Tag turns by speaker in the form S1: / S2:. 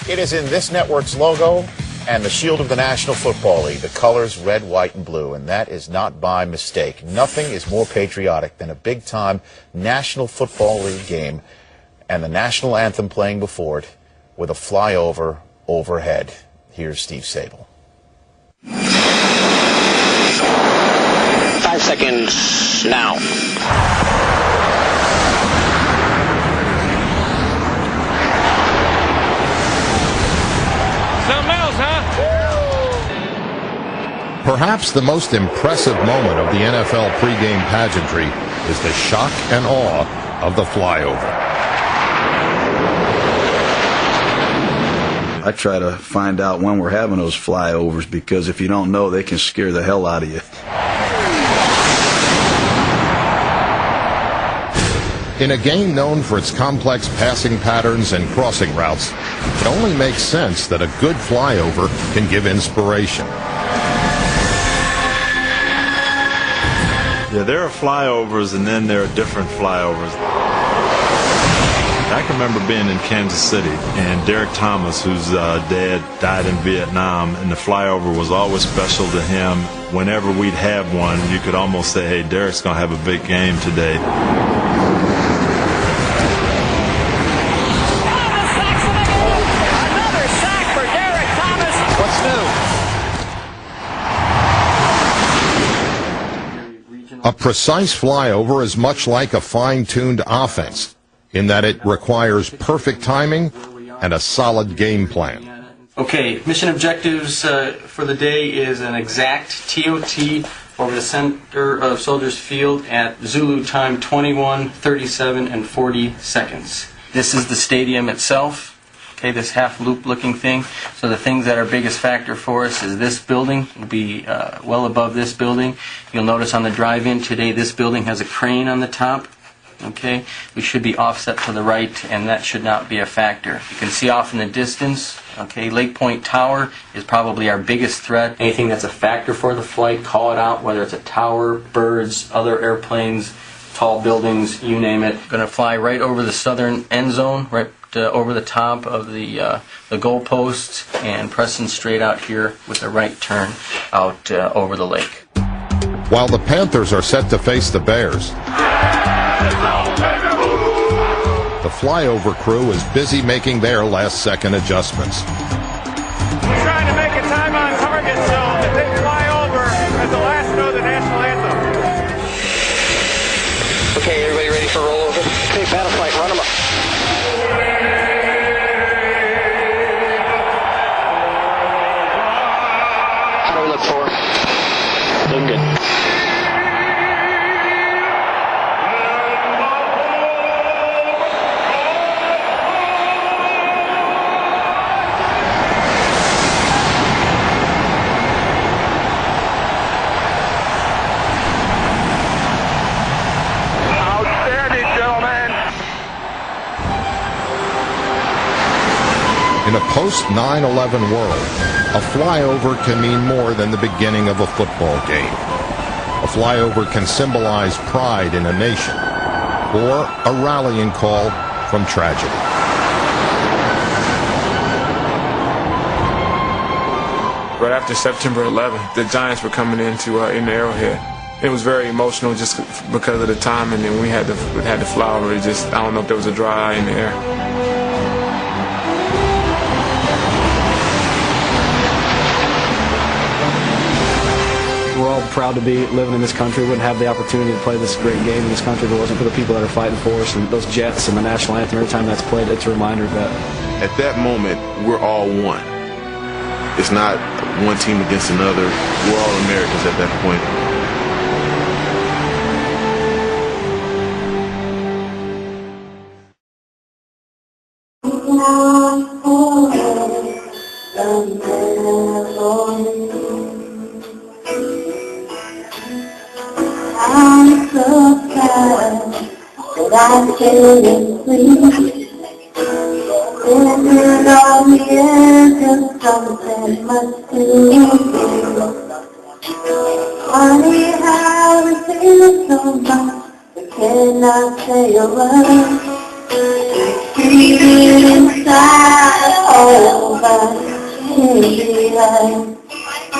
S1: It is in this network's logo and the shield of the National Football League, the colors red, white, and blue, and that is not by mistake. Nothing is more patriotic than a big-time National Football League game and the national anthem playing before it with a flyover overhead. Here's Steve Sable.
S2: 5 seconds now.
S3: Something else, huh?
S4: Perhaps the most impressive moment of the NFL pregame pageantry is the shock and awe of the flyover.
S5: I try to find out when we're having those flyovers, because if you don't know, they can scare the hell out of you.
S4: In a game known for its complex passing patterns and crossing routes, it only makes sense that a good flyover can give inspiration.
S6: Yeah, there are flyovers and then there are different flyovers. I can remember being in Kansas City and Derek Thomas, whose dad died in Vietnam, and the flyover was always special to him. Whenever we'd have one, you could almost say, hey, Derek's going to have a big game today.
S4: A precise flyover is much like a fine-tuned offense, in that it requires perfect timing and a solid game plan.
S7: Okay, mission objectives for the day is an exact TOT over the center of Soldiers Field at Zulu time 21, 37, and 40 seconds. This is the stadium itself. Okay, this half-loop looking thing. So the things that are biggest factor for us is this building will be well above this building. You'll notice on the drive-in today, this building has a crane on the top. Okay, we should be offset to the right, and that should not be a factor. You can see off in the distance, okay, Lake Point Tower is probably our biggest threat. Anything that's a factor for the flight, call it out, whether it's a tower, birds, other airplanes, tall buildings, you name it. Going to fly right over the southern end zone, right over the top of the goalposts, and pressing straight out here with a right turn out over the lake.
S4: While the Panthers are set to face the Bears, the flyover crew is busy making their last-second adjustments.
S3: We're trying to make a time on target zone that they fly over as the last note of the national anthem.
S2: Okay, everybody ready for rollover? Okay, battle flight, run them up. How do we look for? Looking good.
S4: In a post-9/11 world, a flyover can mean more than the beginning of a football game. A flyover can symbolize pride in a nation, or a rallying call from tragedy.
S8: Right after September 11th, the Giants were coming into in the Arrowhead. It was very emotional just because of the time, and then we had to fly over. It just, I don't know if there was a dry eye in the air.
S9: We're all proud to be living in this country. We wouldn't have the opportunity to play this great game in this country if it wasn't for the people that are fighting for us, and those Jets and the national anthem. Every time that's played, it's a reminder of that.
S10: At that moment, we're all one. It's not one team against another. We're all Americans at that point.
S11: I'm so sad that I couldn't sleep. Is it all the end of something must do? Funny how we feel so much, we cannot say a word. It's deep inside all behind.